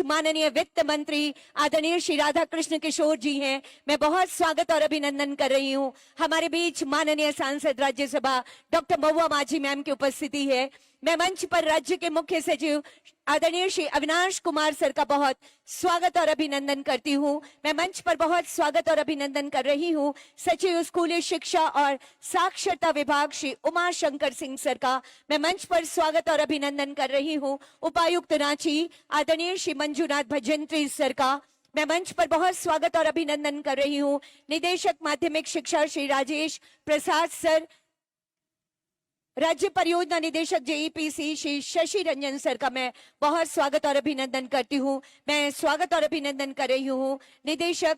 माननीय वित्त मंत्री आदरणीय श्री राधा कृष्ण किशोर जी हैं, मैं बहुत स्वागत और अभिनंदन कर रही हूं। हमारे बीच माननीय सांसद राज्यसभा डॉक्टर महुआ माझी मैम की उपस्थिति है। मैं मंच पर राज्य के मुख्य सचिव आदरणीय श्री अविनाश कुमार सर का बहुत स्वागत और अभिनंदन करती हूं। मैं मंच पर बहुत स्वागत और अभिनंदन कर रही हूं सचिव स्कूली शिक्षा और साक्षरता विभाग श्री उमा शंकर सिंह सर का। मैं मंच पर स्वागत और अभिनंदन कर रही हूं उपायुक्त रांची आदरणीय श्री मंजूनाथ भजंत्री सर का। मैं मंच पर बहुत स्वागत और अभिनंदन कर रही हूं निदेशक माध्यमिक शिक्षा श्री राजेश प्रसाद सर, राज्य परियोजना निदेशक जेईपीसी श्री शशि रंजन सर का मैं बहुत स्वागत और अभिनंदन करती हूं। मैं स्वागत और अभिनंदन कर रही हूं निदेशक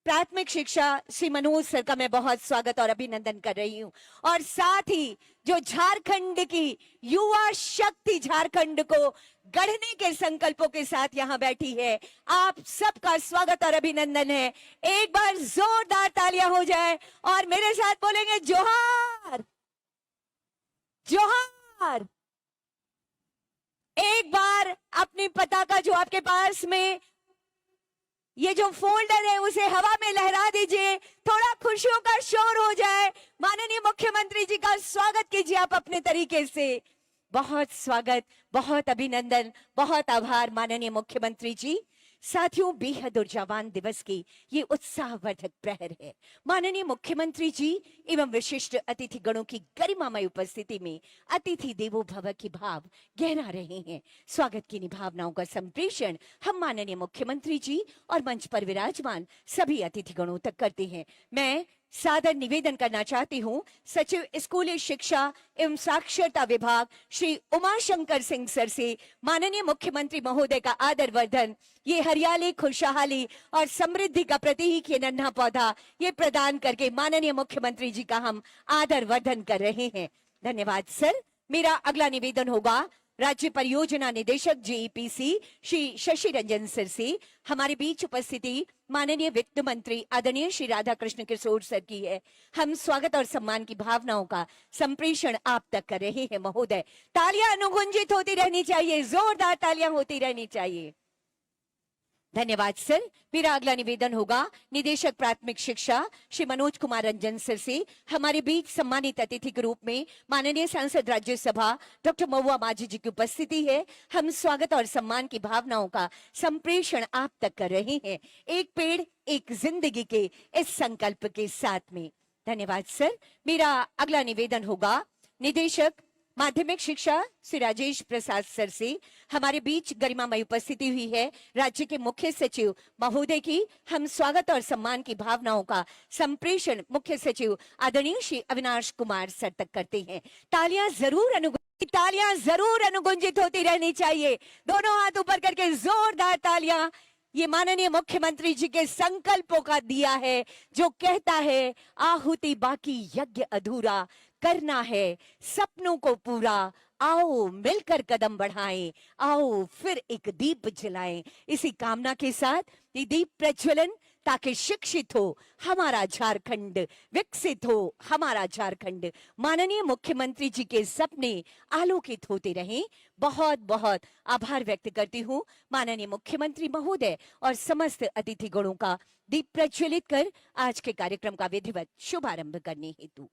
प्राथमिक शिक्षा श्री मनोज सर का मैं बहुत स्वागत और अभिनंदन कर रही हूं। और साथ ही जो झारखंड की युवा शक्ति झारखंड को गढ़ने के संकल्पों के साथ यहाँ बैठी है, आप सबका स्वागत और अभिनंदन है। एक बार जोरदार तालियां हो जाए और मेरे साथ बोलेंगे जोहार जोहार। एक बार अपनी पताका जो आपके पास में ये जो फोल्डर है उसे हवा में लहरा दीजिए, थोड़ा खुशियों का शोर हो जाए। माननीय मुख्यमंत्री जी का स्वागत कीजिए आप अपने तरीके से। बहुत स्वागत, बहुत अभिनंदन, बहुत आभार माननीय मुख्यमंत्री जी। साथियों, बेहद ऊर्जावान दिवस की ये उत्साहवर्धक प्रहर है। माननीय मुख्यमंत्री जी एवं विशिष्ट अतिथि गणों की गरिमामय उपस्थिति में अतिथि देवो भव की भाव गहरा रहे हैं। स्वागत की भावनाओं का संप्रेषण हम माननीय मुख्यमंत्री जी और मंच पर विराजमान सभी अतिथि गणों तक करते हैं। मैं सादर निवेदन करना चाहती हूं सचिव स्कूली शिक्षा एवं साक्षरता विभाग श्री उमाशंकर सिंह सर से माननीय मुख्यमंत्री महोदय का आदर वर्धन, ये हरियाली, खुशहाली और समृद्धि का प्रतीक, ये नन्हा पौधा, ये प्रदान करके माननीय मुख्यमंत्री जी का हम आदर वर्धन कर रहे हैं। धन्यवाद सर। मेरा अगला निवेदन होगा राज्य परियोजना निदेशक जेईपीसी श्री शशि रंजन सर से। हमारे बीच उपस्थिति माननीय वित्त मंत्री आदरणीय श्री राधा कृष्ण किशोर सर की है। हम स्वागत और सम्मान की भावनाओं का संप्रेषण आप तक कर रहे हैं महोदय। तालियां अनुगुंजित होती रहनी चाहिए, जोरदार तालियां होती रहनी चाहिए। धन्यवाद सर। मेरा अगला निवेदन होगा निदेशक प्राथमिक शिक्षा श्री मनोज कुमार रंजन सर से। हमारे बीच सम्मानित अतिथि के रूप में माननीय सांसद राज्यसभा डॉक्टर महुआ माझी जी की उपस्थिति है। हम स्वागत और सम्मान की भावनाओं का संप्रेषण आप तक कर रहे हैं, एक पेड़ एक जिंदगी के इस संकल्प के साथ में। धन्यवाद सर। मेरा अगला निवेदन होगा निदेशक माध्यमिक शिक्षा श्री राजेश प्रसाद सर से। हमारे बीच गरिमामय उपस्थिति हुई है राज्य के मुख्य सचिव महोदय की। हम स्वागत और सम्मान की भावनाओं का संप्रेषण मुख्य सचिव आदरणीय श्री अविनाश कुमार सर तक करते हैं। तालियां जरूर अनुगुंजित होती रहनी चाहिए। दोनों हाथ ऊपर करके जोरदार तालियां। ये माननीय मुख्यमंत्री जी के संकल्पों का दिया है जो कहता है आहुति बाकी यज्ञ अधूरा, करना है सपनों को पूरा, आओ मिलकर कदम बढ़ाएं, आओ फिर एक दीप जलाएं। इसी कामना के साथ ये दीप प्रज्वलन ताकि शिक्षित हो हमारा झारखंड, विकसित हो हमारा झारखंड, माननीय मुख्यमंत्री जी के सपने आलोकित होते रहें। बहुत बहुत आभार व्यक्त करती हूँ माननीय मुख्यमंत्री महोदय और समस्त अतिथि गणों का दीप प्रज्वलित कर आज के कार्यक्रम का विधिवत शुभारंभ करने हेतु।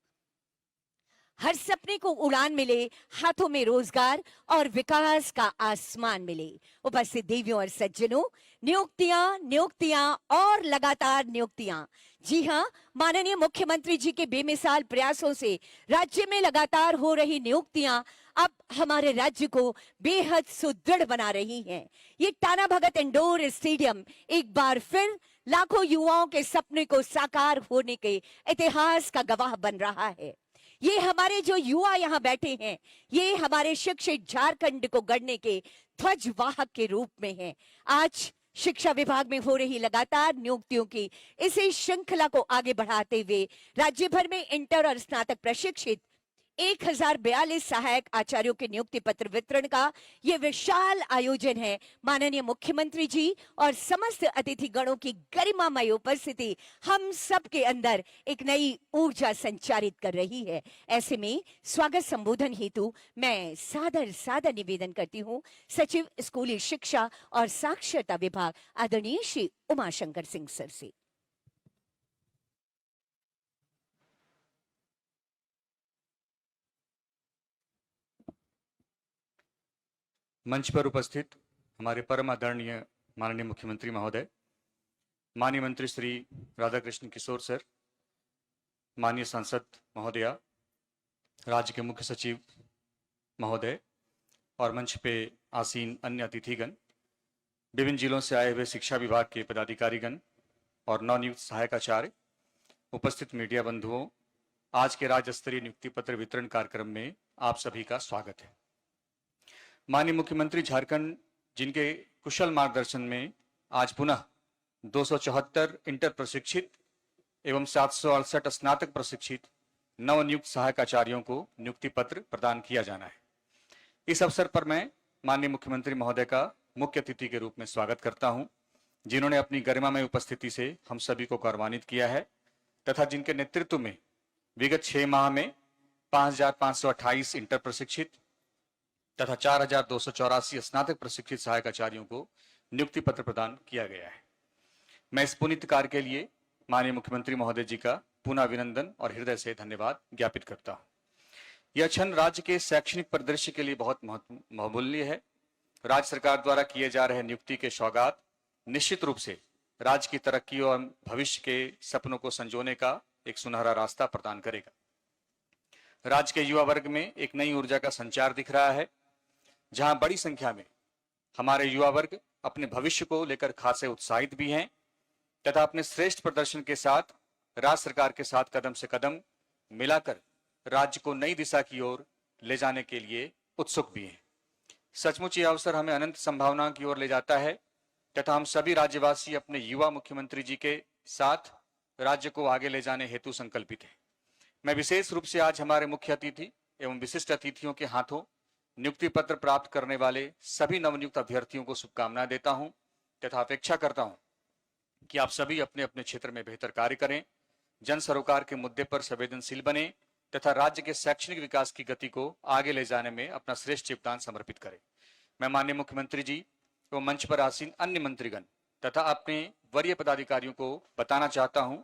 हर सपने को उड़ान मिले, हाथों में रोजगार और विकास का आसमान मिले। उपस्थित देवियों और सज्जनों, नियुक्तियां और लगातार नियुक्तियां। जी हां, माननीय मुख्यमंत्री जी के बेमिसाल प्रयासों से राज्य में लगातार हो रही नियुक्तियां अब हमारे राज्य को बेहद सुदृढ़ बना रही हैं। ये टाना भगत इंडोर स्टेडियम एक बार फिर लाखों युवाओं के सपने को साकार होने के इतिहास का गवाह बन रहा है। ये हमारे जो युवा यहाँ बैठे हैं, ये हमारे शिक्षित झारखंड को गढ़ने के ध्वजवाहक के रूप में हैं। आज शिक्षा विभाग में हो रही लगातार नियुक्तियों की इसी श्रृंखला को आगे बढ़ाते हुए राज्य भर में इंटर और स्नातक प्रशिक्षित 1042 सहायक आचार्यों के नियुक्ति पत्र वितरण का ये विशाल आयोजन है। माननीय मुख्यमंत्री जी और समस्त अतिथि गणों की गरिमामय उपस्थिति हम सब के अंदर एक नई ऊर्जा संचारित कर रही है। ऐसे में स्वागत संबोधन हेतु मैं सादर सादर निवेदन करती हूं सचिव स्कूली शिक्षा और साक्षरता विभाग आदरणीय श्री उमाशंकर सिंह सर से। मंच पर उपस्थित हमारे परम आदरणीय माननीय मुख्यमंत्री महोदय, माननीय मंत्री श्री राधाकृष्ण किशोर सर, माननीय सांसद महोदया, राज्य के मुख्य सचिव महोदय और मंच पे आसीन अन्य अतिथिगण, विभिन्न जिलों से आए हुए शिक्षा विभाग के पदाधिकारीगण और नवनियुक्त सहायक आचार्य, उपस्थित मीडिया बंधुओं, आज के राज्य स्तरीय नियुक्ति पत्र वितरण कार्यक्रम में आप सभी का स्वागत है। माननीय मुख्यमंत्री झारखंड जिनके कुशल मार्गदर्शन में आज पुनः 274 इंटर प्रशिक्षित एवं 768 स्नातक प्रशिक्षित नवनियुक्त सहायक आचार्यों को नियुक्ति पत्र प्रदान किया जाना है। इस अवसर पर मैं माननीय मुख्यमंत्री महोदय का मुख्य अतिथि के रूप में स्वागत करता हूं, जिन्होंने अपनी गरिमामय उपस्थिति से हम सभी को गौरवान्वित किया है तथा जिनके नेतृत्व में विगत 6 माह में 5528 इंटर प्रशिक्षित तथा 4284 स्नातक प्रशिक्षित सहायक आचार्यों को नियुक्ति पत्र प्रदान किया गया है। मैं इस पुनीत कार्य के लिए माननीय मुख्यमंत्री महोदय जी का पुनः अभिनंदन और हृदय से धन्यवाद ज्ञापित करता हूं। यह क्षण राज्य के शैक्षणिक परिदृश्य के लिए बहुत बहुमूल्य है। राज्य सरकार द्वारा किए जा रहे नियुक्ति के सौगात निश्चित रूप से राज्य की तरक्की और भविष्य के सपनों को संजोने का एक सुनहरा रास्ता प्रदान करेगा। राज्य के युवा वर्ग में एक नई ऊर्जा का संचार दिख रहा है, जहां बड़ी संख्या में हमारे युवा वर्ग अपने भविष्य को लेकर खासे उत्साहित भी हैं तथा अपने श्रेष्ठ प्रदर्शन के साथ राज्य सरकार के साथ कदम से कदम मिलाकर राज्य को नई दिशा की ओर ले जाने के लिए उत्सुक भी हैं। सचमुच यह अवसर हमें अनंत संभावनाओं की ओर ले जाता है तथा हम सभी राज्यवासी अपने युवा मुख्यमंत्री जी के साथ राज्य को आगे ले जाने हेतु संकल्पित हैं। मैं विशेष रूप से आज हमारे मुख्य अतिथि एवं विशिष्ट अतिथियों के हाथों नियुक्ति पत्र प्राप्त करने वाले सभी नवनियुक्त अभ्यर्थियों को शुभकामनाएं देता हूं तथा अपेक्षा करता हूं कि आप सभी अपने अपने क्षेत्र में बेहतर कार्य करें, जन सरोकार के मुद्दे पर संवेदनशील बने तथा राज्य के शैक्षणिक विकास की गति को आगे ले जाने में अपना श्रेष्ठ योगदान समर्पित करें। मैं माननीय मुख्यमंत्री जी एवं मंच पर आसीन अन्य मंत्रीगण तथा अपने वरीय पदाधिकारियों को बताना चाहता हूं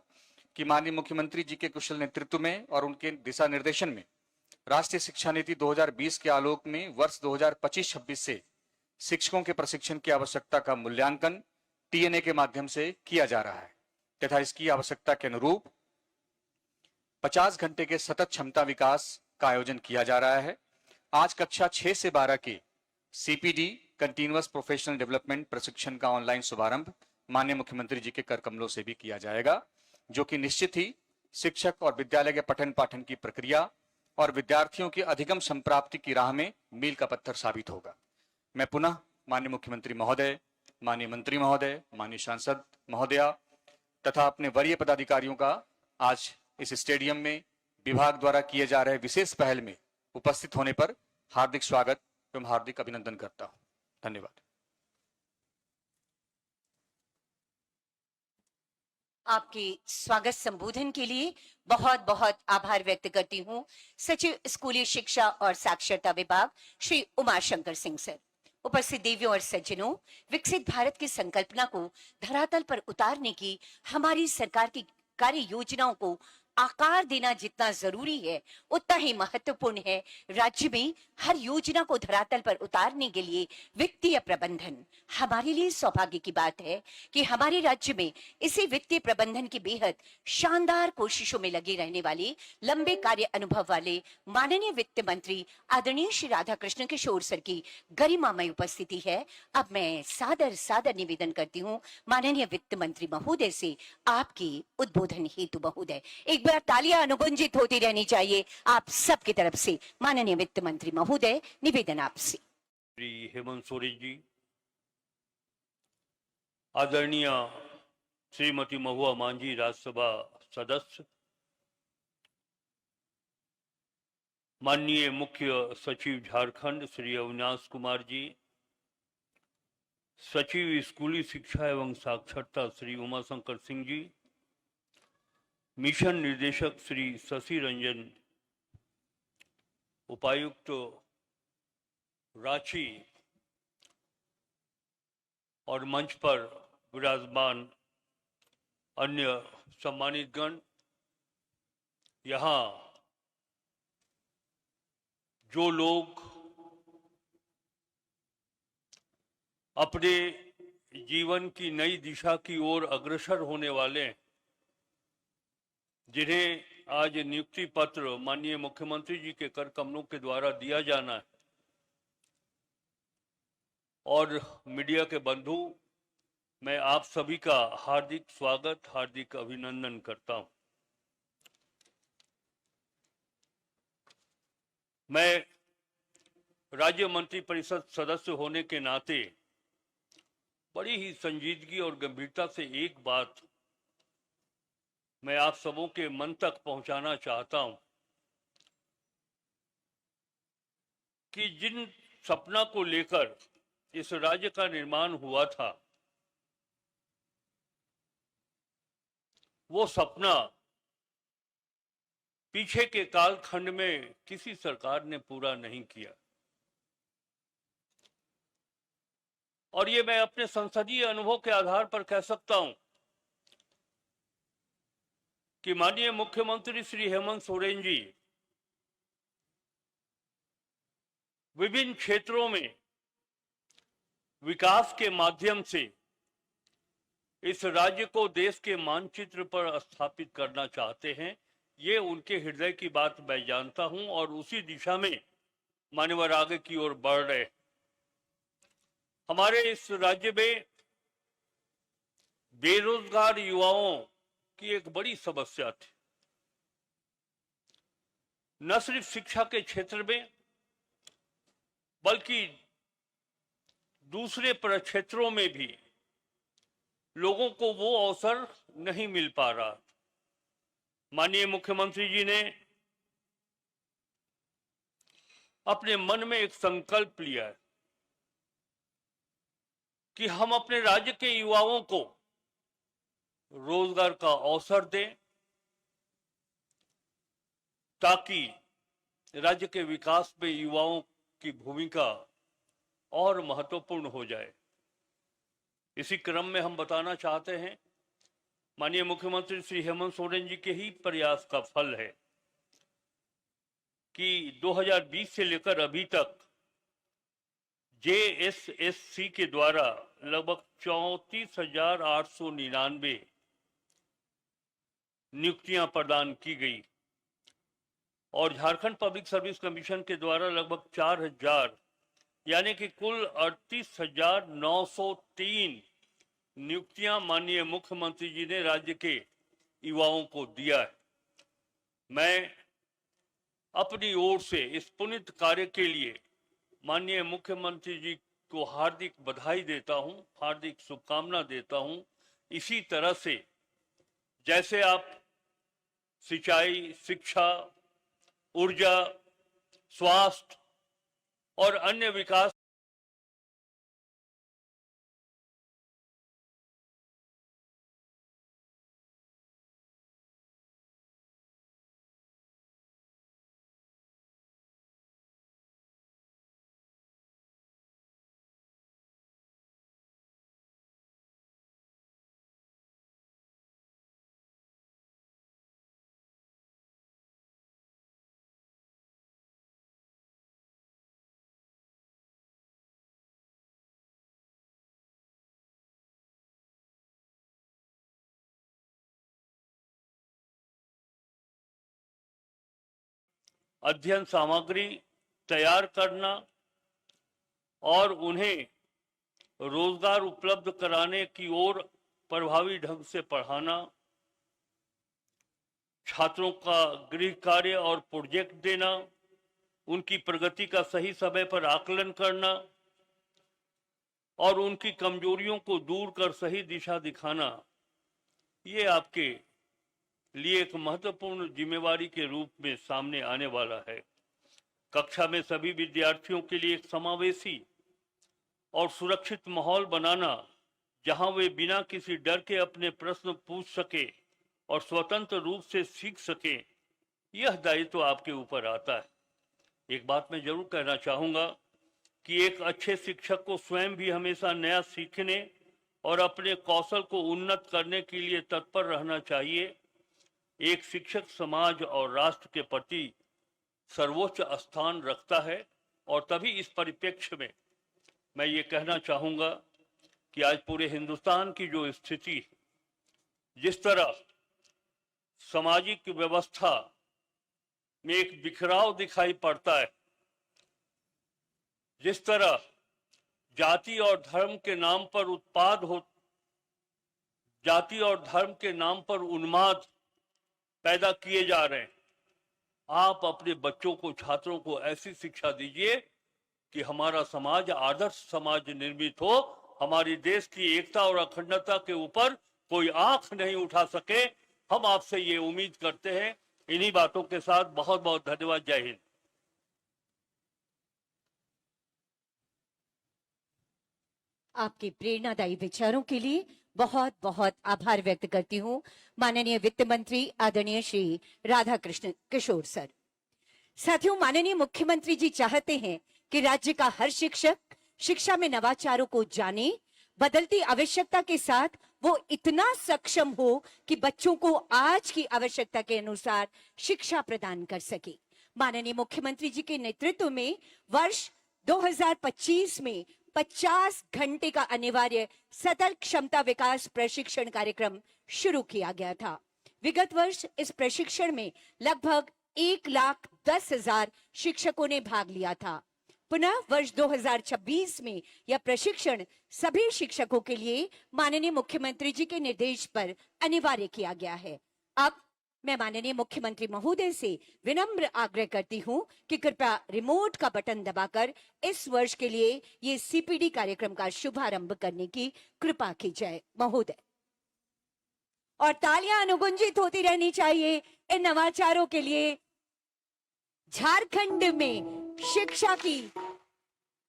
कि माननीय मुख्यमंत्री जी के कुशल नेतृत्व में और उनके दिशा निर्देशन में राष्ट्रीय शिक्षा नीति 2020 के आलोक में वर्ष 2025-26 से शिक्षकों के प्रशिक्षण की आवश्यकता का मूल्यांकन टीएनए के माध्यम से किया जा रहा है तथा इसकी आवश्यकता के अनुरूप 50 घंटे के सतत क्षमता विकास का आयोजन किया जा रहा है। आज कक्षा 6 से 12 के सीपीडी कंटिन्यूअस प्रोफेशनल डेवलपमेंट प्रशिक्षण का ऑनलाइन शुभारंभ माननीय मुख्यमंत्री जी के कर कमलों से भी किया जाएगा, जो कि निश्चित ही शिक्षक और विद्यालय के पठन पाठन की प्रक्रिया और विद्यार्थियों की अधिगम संप्राप्ति की राह में मील का पत्थर साबित होगा। मैं पुनः माननीय मुख्यमंत्री महोदय, माननीय मंत्री महोदय, माननीय सांसद महोदया तथा अपने वरीय पदाधिकारियों का आज इस स्टेडियम में विभाग द्वारा किए जा रहे विशेष पहल में उपस्थित होने पर हार्दिक स्वागत एवं हार्दिक अभिनंदन करता हूं। धन्यवाद। आपके स्वागत संबोधन के लिए बहुत बहुत आभार व्यक्त करती हूं सचिव स्कूली शिक्षा और साक्षरता विभाग श्री उमाशंकर सिंह सर। उपस्थित देवियों और सज्जनों, विकसित भारत की संकल्पना को धरातल पर उतारने की हमारी सरकार की कार्य योजनाओं को आकार देना जितना जरूरी है उतना ही महत्वपूर्ण है राज्य में हर योजना को धरातल पर उतारने के लिए वित्तीय प्रबंधन। हमारे लिए सौभाग्य की बात है कि हमारे राज्य में इसी वित्तीय प्रबंधन की बेहद शानदार कोशिशों में लगे रहने वाले लंबे कार्य अनुभव वाले माननीय वित्त मंत्री आदरणीय श्री राधाकृष्ण किशोर सर की गरिमामय उपस्थिति है। अब मैं सादर सादर निवेदन करती हूँ माननीय वित्त मंत्री महोदय से आपके उद्बोधन हेतु। महोदय, एक बार तालियां अनुगुंजित होती रहनी चाहिए आप सबकी तरफ से। माननीय वित्त मंत्री महोदय, निवेदन आपसे। श्री हेमंत सोरेन जी, आदरणीय श्रीमती महुआ मांझी राज्यसभा सदस्य, माननीय मुख्य सचिव झारखंड श्री अविनाश कुमार जी, सचिव स्कूली शिक्षा एवं साक्षरता श्री उमाशंकर सिंह जी, मिशन निर्देशक श्री शशि रंजन, उपायुक्त रांची और मंच पर विराजमान अन्य सम्मानित गण, यहाँ जो लोग अपने जीवन की नई दिशा की ओर अग्रसर होने वाले हैं, जिन्हें आज नियुक्ति पत्र माननीय मुख्यमंत्री जी के कर कमलों के द्वारा दिया जाना है, और मीडिया के बंधु, मैं आप सभी का हार्दिक स्वागत, हार्दिक अभिनंदन करता हूं। मैं राज्य मंत्री परिषद सदस्य होने के नाते बड़ी ही संजीदगी और गंभीरता से एक बात मैं आप सबों के मन तक पहुंचाना चाहता हूं कि जिन सपना को लेकर इस राज्य का निर्माण हुआ था, वो सपना पीछे के कालखंड में किसी सरकार ने पूरा नहीं किया। और ये मैं अपने संसदीय अनुभव के आधार पर कह सकता हूं कि माननीय मुख्यमंत्री श्री हेमंत सोरेन जी विभिन्न क्षेत्रों में विकास के माध्यम से इस राज्य को देश के मानचित्र पर स्थापित करना चाहते हैं। ये उनके हृदय की बात मैं जानता हूं और उसी दिशा में मान्यवर आगे की ओर बढ़ रहे हैं। हमारे इस राज्य में बेरोजगार युवाओं की एक बड़ी समस्या थी। न सिर्फ शिक्षा के क्षेत्र में बल्कि दूसरे क्षेत्रों में भी लोगों को वो अवसर नहीं मिल पा रहा। माननीय मुख्यमंत्री जी ने अपने मन में एक संकल्प लिया है कि हम अपने राज्य के युवाओं को रोजगार का अवसर दें ताकि राज्य के विकास में युवाओं की भूमिका और महत्वपूर्ण हो जाए। इसी क्रम में हम बताना चाहते हैं, माननीय मुख्यमंत्री श्री हेमंत सोरेन जी के ही प्रयास का फल है कि 2020 से लेकर अभी तक JSSC के द्वारा लगभग 34,899 नियुक्तियां प्रदान की गई और झारखंड पब्लिक सर्विस कमीशन के द्वारा लगभग 4,000 यानी कि कुल 38,903 नियुक्तियां माननीय मुख्यमंत्री जी ने राज्य के युवाओं को दिया है। मैं अपनी ओर से इस पुनीत कार्य के लिए माननीय मुख्यमंत्री जी को हार्दिक बधाई देता हूं, हार्दिक शुभकामना देता हूं। इसी तरह से जैसे आप सिंचाई, शिक्षा, ऊर्जा, स्वास्थ्य और अन्य विकास अध्ययन सामग्री तैयार करना और उन्हें रोजगार उपलब्ध कराने की ओर प्रभावी ढंग से पढ़ाना, छात्रों का गृह कार्य और प्रोजेक्ट देना, उनकी प्रगति का सही समय पर आकलन करना और उनकी कमजोरियों को दूर कर सही दिशा दिखाना, ये आपके लिए एक महत्वपूर्ण जिम्मेवारी के रूप में सामने आने वाला है। कक्षा में सभी विद्यार्थियों के लिए एक समावेशी और सुरक्षित माहौल बनाना, जहां वे बिना किसी डर के अपने प्रश्न पूछ सके और स्वतंत्र रूप से सीख सके, यह दायित्व आपके ऊपर आता है। एक बात मैं जरूर कहना चाहूंगा कि एक अच्छे शिक्षक को स्वयं भी हमेशा नया सीखने और अपने कौशल को उन्नत करने के लिए तत्पर रहना चाहिए। एक शिक्षक समाज और राष्ट्र के प्रति सर्वोच्च स्थान रखता है, और तभी इस परिप्रेक्ष्य में मैं ये कहना चाहूंगा कि आज पूरे हिंदुस्तान की जो स्थिति, जिस तरह सामाजिक व्यवस्था में एक बिखराव दिखाई पड़ता है, जिस तरह जाति और धर्म के नाम पर जाति और धर्म के नाम पर उन्माद पैदा किए जा रहे हैं, आप अपने बच्चों को, छात्रों को ऐसी शिक्षा दीजिए कि हमारा समाज आदर्श समाज निर्मित हो, हमारी देश की एकता और अखंडता के ऊपर कोई आंख नहीं उठा सके। हम आपसे ये उम्मीद करते हैं। इन्हीं बातों के साथ बहुत बहुत धन्यवाद। जय हिंद। आपके प्रेरणादायी विचारों के लिए बहुत बहुत आभार व्यक्त करती हूँ माननीय वित्त मंत्री आदरणीय श्री राधा कृष्ण किशोर सर। साथियों, माननीय मुख्यमंत्री जी चाहते हैं कि राज्य का हर शिक्षक शिक्षा में नवाचारों को जाने, बदलती आवश्यकता के साथ वो इतना सक्षम हो कि बच्चों को आज की आवश्यकता के अनुसार शिक्षा प्रदान कर सके। माननीय मुख्यमंत्री जी के नेतृत्व में वर्ष 2025 में 50 घंटे का अनिवार्य सतत क्षमता विकास प्रशिक्षण कार्यक्रम शुरू किया गया था। विगत वर्ष इस प्रशिक्षण में लगभग 1,10,000 शिक्षकों ने भाग लिया था। पुनः वर्ष 2026 में यह प्रशिक्षण सभी शिक्षकों के लिए माननीय मुख्यमंत्री जी के निर्देश पर अनिवार्य किया गया है। अब मैं माननीय मुख्यमंत्री महोदय से विनम्र आग्रह करती हूं कि कृपया रिमोट का बटन दबाकर इस वर्ष के लिए ये सीपीडी कार्यक्रम का शुभारंभ करने की कृपा की जाए महोदय। और तालियां अनुगुंजित होती रहनी चाहिए इन नवाचारों के लिए। झारखंड में शिक्षा की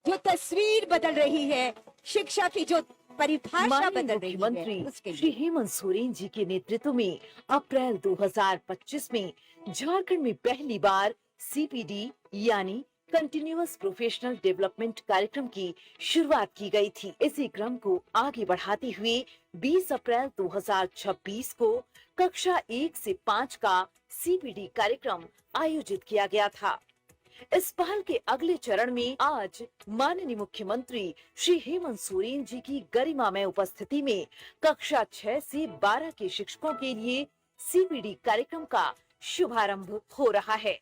जो तस्वीर बदल रही है, शिक्षा की जो परिभाषा बदल रही है, मुख्यमंत्री श्री हेमंत सोरेन जी के नेतृत्व में अप्रैल 2025 में झारखंड में पहली बार सीपीडी यानी कंटिन्यूअस प्रोफेशनल डेवलपमेंट कार्यक्रम की शुरुआत की गई थी। इसी क्रम को आगे बढ़ाते हुए 20 अप्रैल 2026 को कक्षा 1 से 5 का सीपीडी कार्यक्रम आयोजित किया गया था। इस पहल के अगले चरण में आज माननीय मुख्यमंत्री श्री हेमंत सोरेन जी की गरिमामय उपस्थिति में कक्षा 6 से 12 के शिक्षकों के लिए सीपीडी कार्यक्रम का शुभारंभ हो रहा है।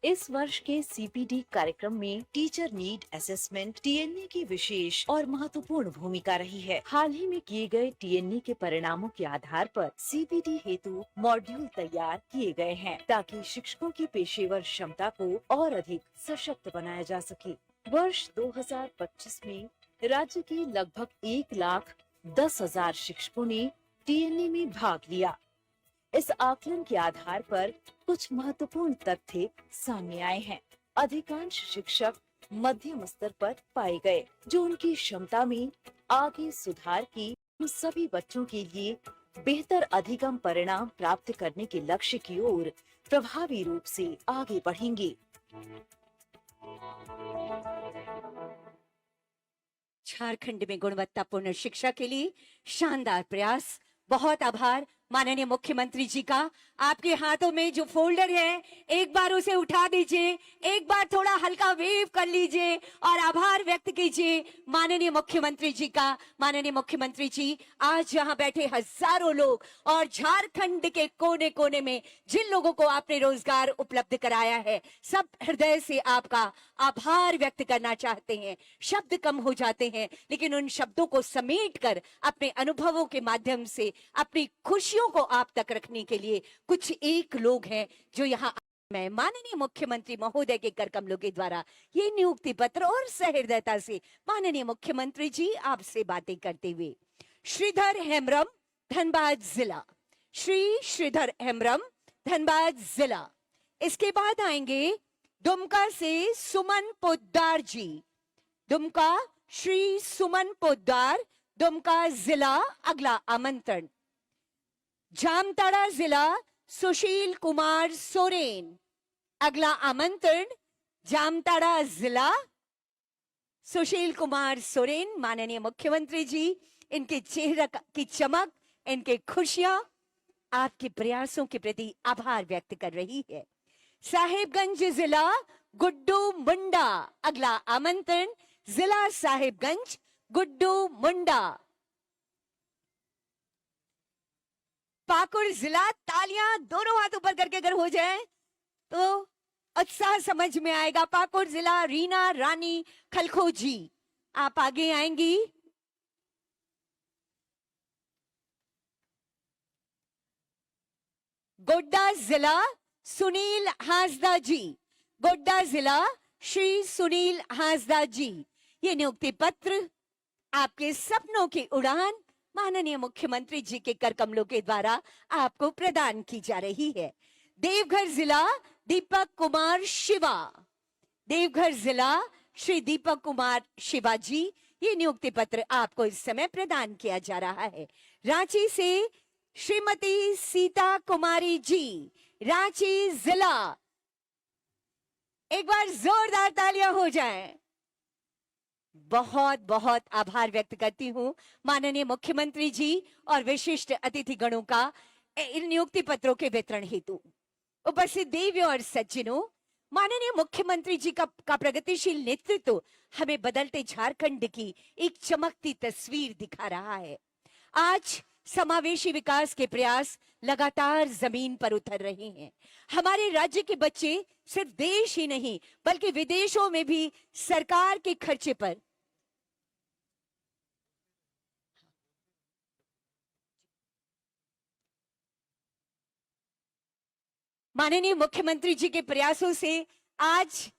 इस वर्ष के सीपीडी कार्यक्रम में टीचर नीड असेसमेंट टीएनई की विशेष और महत्वपूर्ण भूमिका रही है। हाल ही में किए गए टीएनई के परिणामों के आधार पर सीपीडी हेतु मॉड्यूल तैयार किए गए हैं ताकि शिक्षकों की पेशेवर क्षमता को और अधिक सशक्त बनाया जा सके। वर्ष 2025 में राज्य के लगभग 1,10,000 शिक्षकों ने टीएनई में भाग लिया। इस आकलन के आधार पर कुछ महत्वपूर्ण तथ्य सामने आए हैं। अधिकांश शिक्षक मध्यम स्तर पर पाए गए, जो उनकी क्षमता में आगे सुधार की सभी बच्चों के लिए बेहतर अधिगम परिणाम प्राप्त करने के लक्ष्य की ओर प्रभावी रूप से आगे बढ़ेंगे। झारखंड में गुणवत्तापूर्ण शिक्षा के लिए शानदार प्रयास। बहुत आभार माननीय मुख्यमंत्री जी का। आपके हाथों में जो फोल्डर है, एक बार उसे उठा दीजिए, एक बार थोड़ा हल्का वेव कर लीजिए और आभार व्यक्त कीजिए माननीय मुख्यमंत्री जी का। माननीय मुख्यमंत्री जी, आज यहाँ बैठे हजारों लोग और झारखंड के कोने कोने में जिन लोगों को आपने रोजगार उपलब्ध कराया है, सब हृदय से आपका आभार व्यक्त करना चाहते हैं। शब्द कम हो जाते हैं, लेकिन उन शब्दों को समेट कर अपने अनुभवों के माध्यम से अपनी खुशियों को आप तक रखने के लिए कुछ एक लोग हैं जो यहाँ मैं माननीय मुख्यमंत्री महोदय के कर कमलों के द्वारा ये नियुक्ति पत्र और सहृदयता से माननीय मुख्यमंत्री जी आपसे बातें करते हुए। श्रीधर हेम्ब्रम, धनबाद जिला। श्री श्रीधर हेम्ब्रम, धनबाद जिला। इसके बाद आएंगे दुमका से सुमन पोद्दार जी, दुमका श्री सुमन पोद्दार, दुमका जिला अगला आमंत्रण। जामताड़ा जिला सुशील कुमार सोरेन, अगला आमंत्रण। जामताड़ा जिला सुशील कुमार सोरेन। माननीय मुख्यमंत्री जी, इनके चेहरे की चमक, इनके खुशियां आपके प्रयासों के प्रति आभार व्यक्त कर रही है। साहिबगंज जिला गुड्डू मुंडा, अगला आमंत्रण। जिला साहिबगंज गुड्डू मुंडा। पाकुड़ जिला, तालियां दोनों हाथ ऊपर करके अगर हो जाए तो उत्साह समझ में आएगा। पाकुड़ जिला रीना रानी खलखो जी, आप आगे आएंगी। गोड्डा जिला सुनील हांसदा जी, गोड्डा जिला श्री सुनील हांसदा जी। ये नियुक्ति पत्र आपके सपनों की उड़ान माननीय मुख्यमंत्री जी के कर कमलों के द्वारा आपको प्रदान की जा रही है। देवघर जिला दीपक कुमार शिवा, देवघर जिला श्री दीपक कुमार शिवा जी, ये नियुक्ति पत्र आपको इस समय प्रदान किया जा रहा है। रांची से श्रीमती सीता कुमारी जी, रांची जिला। एक बार जोरदार तालियां हो जाएं। बहुत बहुत आभार व्यक्त करती हूं माननीय मुख्यमंत्री जी और विशिष्ट अतिथि गणों का इन नियुक्ति पत्रों के वितरण हेतु। उपस्थित देवियों और सज्जनों, माननीय मुख्यमंत्री जी का प्रगतिशील नेतृत्व हमें बदलते झारखंड की एक चमकती तस्वीर दिखा रहा है। आज समावेशी विकास के प्रयास लगातार जमीन पर उतर रहे हैं। हमारे राज्य के बच्चे सिर्फ देश ही नहीं बल्कि विदेशों में भी सरकार के खर्चे पर माननीय मुख्यमंत्री जी के प्रयासों से आज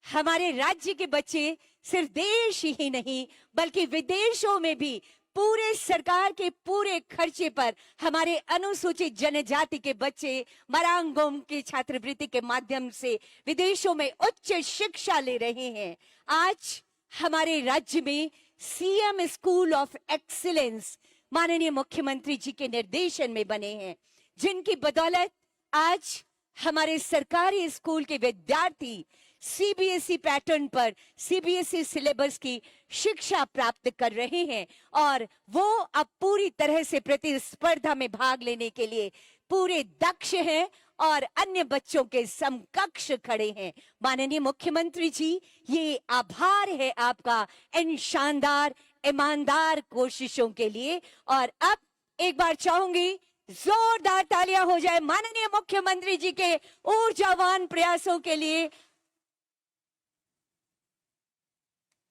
हमारे राज्य के बच्चे सिर्फ देश ही नहीं बल्कि विदेशों में भी पूरे सरकार के पूरे खर्चे पर हमारे अनुसूचित जनजाति के बच्चे मरांगोम की छात्रवृत्ति के माध्यम से विदेशों में उच्च शिक्षा ले रहे हैं। आज हमारे राज्य में सीएम स्कूल ऑफ एक्सीलेंस माननीय मुख्यमंत्री जी के निर्देशन में बने हैं, जिनकी बदौलत आज हमारे सरकारी स्कूल के विद्यार्थी सीबीएसई पैटर्न पर सीबीएसई सिलेबस की शिक्षा प्राप्त कर रहे हैं और वो अब पूरी तरह से प्रतिस्पर्धा में भाग लेने के लिए पूरे दक्ष हैं और अन्य बच्चों के समकक्ष खड़े हैं। माननीय मुख्यमंत्री जी, ये आभार है आपका इन शानदार ईमानदार कोशिशों के लिए। और अब एक बार चाहूंगी जोरदार तालियां हो जाए माननीय मुख्यमंत्री जी के ऊर्जावान प्रयासों के लिए।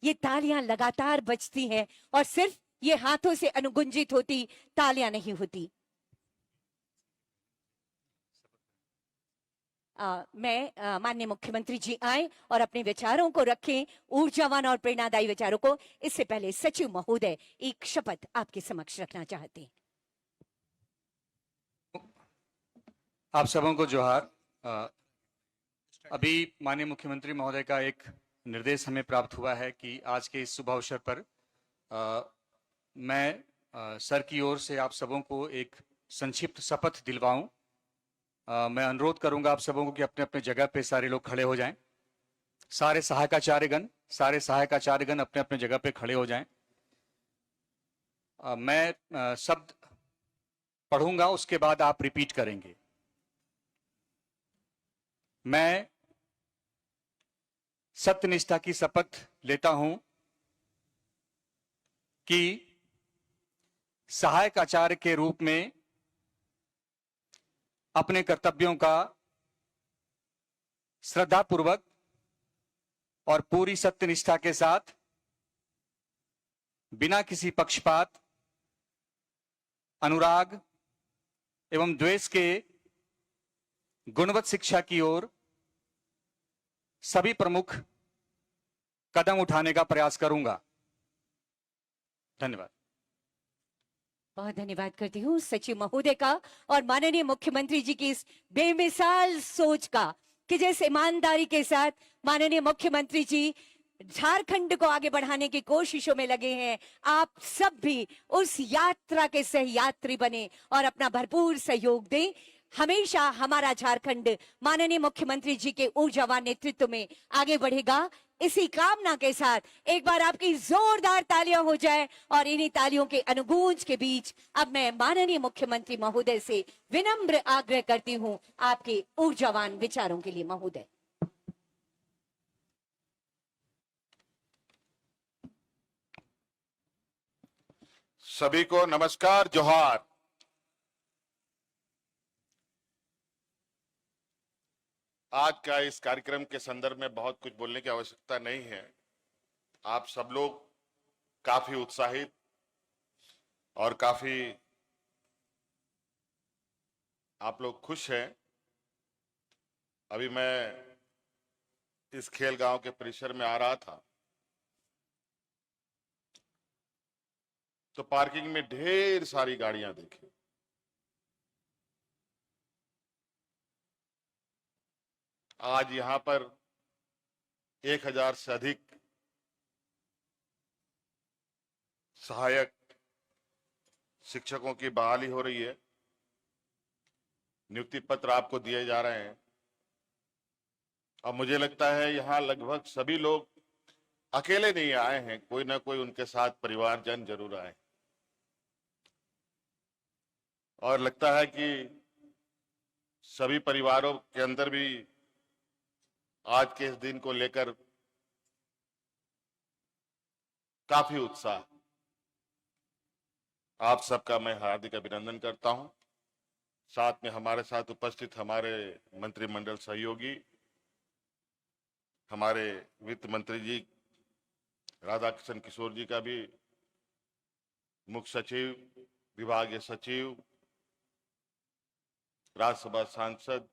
ये तालियां लगातार बजती हैं और सिर्फ ये हाथों से अनुगुंजित होती तालियां नहीं होती। मैं माननीय मुख्यमंत्री जी आए और अपने विचारों को रखें, ऊर्जावान और प्रेरणादायी विचारों को। इससे पहले सचिव महोदय एक शपथ आपके समक्ष रखना चाहते हैं। आप सबों को जोहार। अभी माननीय मुख्यमंत्री महोदय का एक निर्देश हमें प्राप्त हुआ है कि आज के इस शुभ अवसर पर मैं सर की ओर से आप सबों को एक संक्षिप्त शपथ दिलवाऊं। मैं अनुरोध करूंगा आप सबों को कि अपने अपने जगह पे सारे लोग खड़े हो जाएं। सारे सहायकाचार्यगण अपने अपने जगह पे खड़े हो जाएं। मैं शब्द पढ़ूंगा, उसके बाद आप रिपीट करेंगे। मैं सत्यनिष्ठा की शपथ लेता हूं कि सहायक आचार्य के रूप में अपने कर्तव्यों का श्रद्धापूर्वक और पूरी सत्यनिष्ठा के साथ बिना किसी पक्षपात, अनुराग एवं द्वेष के गुणवत शिक्षा की ओर सभी प्रमुख कदम उठाने का प्रयास करूंगा। धन्यवाद। बहुत धन्यवाद करती हूँ सचिव महोदय का और माननीय मुख्यमंत्री जी की इस बेमिसाल सोच का, कि जिस ईमानदारी के साथ माननीय मुख्यमंत्री जी झारखंड को आगे बढ़ाने की कोशिशों में लगे हैं, आप सब भी उस यात्रा के सहयात्री बने और अपना भरपूर सहयोग दें। हमेशा हमारा झारखंड माननीय मुख्यमंत्री जी के ऊर्जावान नेतृत्व में आगे बढ़ेगा। इसी कामना के साथ एक बार आपकी जोरदार तालियां हो जाए और इन्हीं तालियों के अनुगूंज के बीच अब मैं माननीय मुख्यमंत्री महोदय से विनम्र आग्रह करती हूं आपके ऊर्जावान विचारों के लिए। महोदय। सभी को नमस्कार, जोहार। आज का इस कार्यक्रम के संदर्भ में बहुत कुछ बोलने की आवश्यकता नहीं है। आप सब लोग काफी उत्साहित और काफी आप लोग खुश हैं। अभी मैं इस खेल गांव के परिसर में आ रहा था तो पार्किंग में ढेर सारी गाड़ियां देखी। आज यहां पर 1000 से अधिक सहायक शिक्षकों की बहाली हो रही है। नियुक्ति पत्र आपको दिए जा रहे हैं और मुझे लगता है यहां लगभग सभी लोग अकेले नहीं आए हैं, कोई ना कोई उनके साथ परिवारजन जरूर आए। और लगता है कि सभी परिवारों के अंदर भी आज के इस दिन को लेकर काफी उत्साह। आप सबका मैं हार्दिक अभिनंदन करता हूं। साथ में हमारे साथ उपस्थित हमारे मंत्रिमंडल सहयोगी, हमारे वित्त मंत्री जी राधाकृष्ण किशोर जी का भी, मुख्य सचिव, विभागीय सचिव, राज्यसभा सांसद,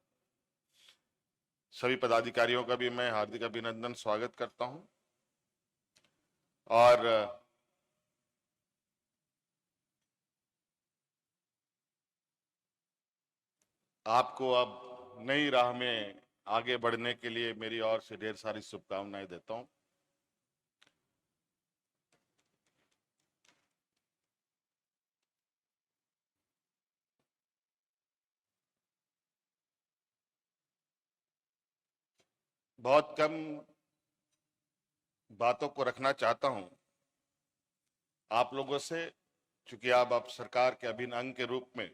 सभी पदाधिकारियों का भी मैं हार्दिक अभिनंदन स्वागत करता हूं। और आपको अब नई राह में आगे बढ़ने के लिए मेरी ओर से ढेर सारी शुभकामनाएं देता हूं। बहुत कम बातों को रखना चाहता हूं आप लोगों से, क्योंकि आप सरकार के अभिन्न अंग के रूप में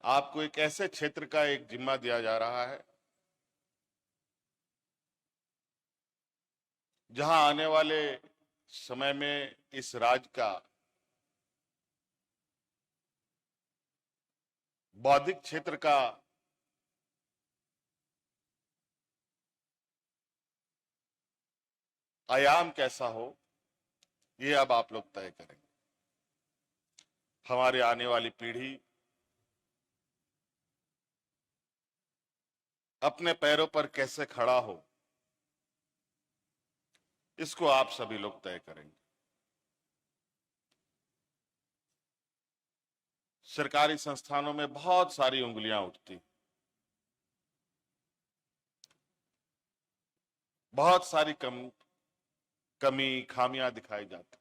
आपको एक ऐसे क्षेत्र का एक जिम्मा दिया जा रहा है जहां आने वाले समय में इस राज्य का बौद्धिक क्षेत्र का आयाम कैसा हो, ये अब आप लोग तय करेंगे। हमारे आने वाली पीढ़ी अपने पैरों पर कैसे खड़ा हो, इसको आप सभी लोग तय करेंगे। सरकारी संस्थानों में बहुत सारी उंगलियां उठती, बहुत सारी कमी खामियां दिखाई जाती।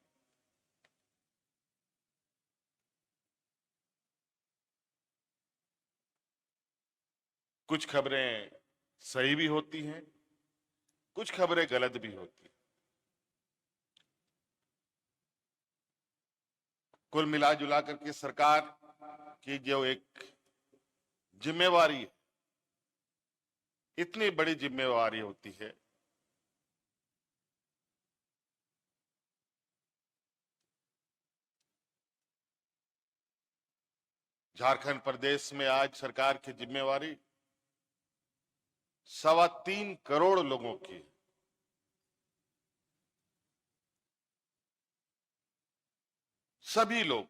कुछ खबरें सही भी होती हैं, कुछ खबरें गलत भी होती हैं। कुल मिला जुला करके सरकार की जो एक जिम्मेवारी है, इतनी बड़ी जिम्मेवारी होती है झारखंड प्रदेश में आज सरकार की जिम्मेवारी 3.25 करोड़ लोगों की। सभी लोग,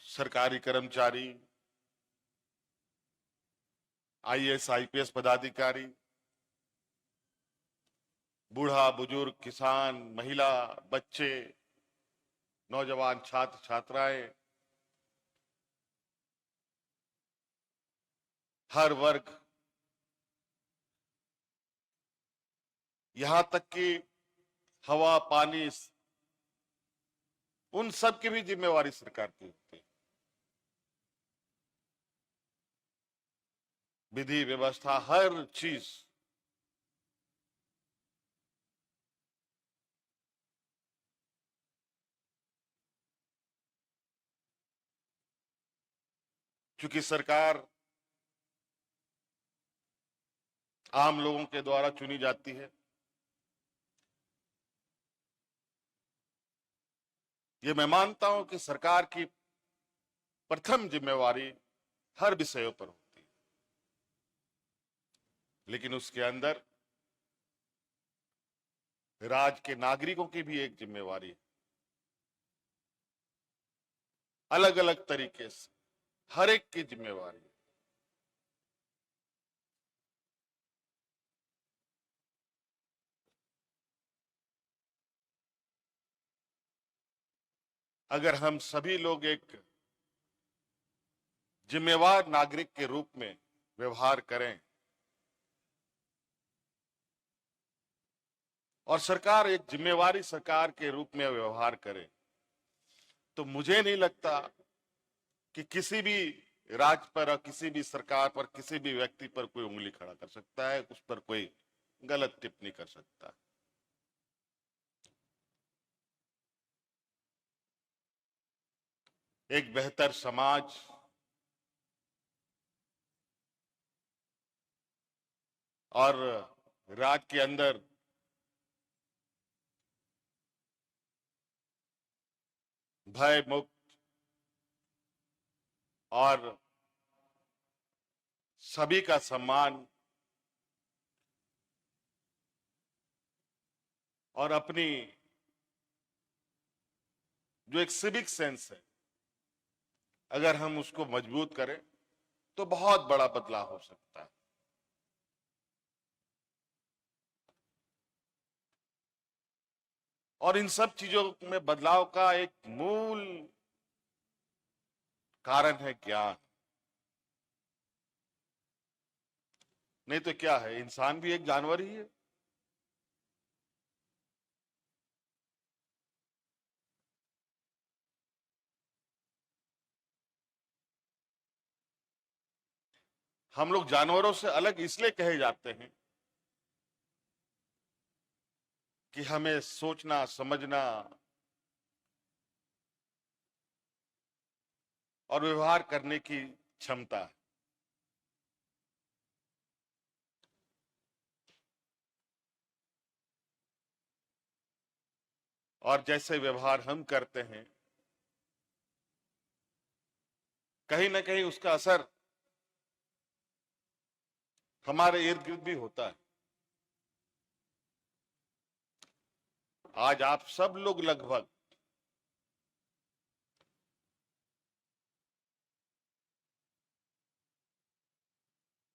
सरकारी कर्मचारी, आईएएस आईपीएस पदाधिकारी, बूढ़ा बुजुर्ग, किसान, महिला, बच्चे, नौजवान, छात्र छात्राएं, हर वर्ग, यहां तक कि हवा, पानी, उन सब की भी जिम्मेवारी सरकार की होती है। विधि व्यवस्था, हर चीज। क्योंकि सरकार आम लोगों के द्वारा चुनी जाती है, ये मैं मानता हूं कि सरकार की प्रथम जिम्मेवारी हर विषयों पर होती है, लेकिन उसके अंदर राज्य के नागरिकों की भी एक जिम्मेवारी है, अलग अलग तरीके से हर एक की जिम्मेवारी है। अगर हम सभी लोग एक जिम्मेवार नागरिक के रूप में व्यवहार करें और सरकार एक जिम्मेवारी सरकार के रूप में व्यवहार करे, तो मुझे नहीं लगता कि किसी भी राज्य पर और किसी भी सरकार पर, किसी भी व्यक्ति पर कोई उंगली खड़ा कर सकता है, उस पर कोई गलत टिप्पणी कर सकता है। एक बेहतर समाज और राज्य के अंदर भय मुक्त और सभी का सम्मान और अपनी जो एक सिविक सेंस है, अगर हम उसको मजबूत करें तो बहुत बड़ा बदलाव हो सकता है। और इन सब चीजों में बदलाव का एक मूल कारण है ज्ञान। नहीं तो क्या है, इंसान भी एक जानवर ही है। हम लोग जानवरों से अलग इसलिए कहे जाते हैं कि हमें सोचना, समझना और व्यवहार करने की क्षमता है। और जैसे व्यवहार हम करते हैं, कहीं ना कहीं उसका असर हमारे इर्द गिर्द भी होता है। आज आप सब लोग लगभग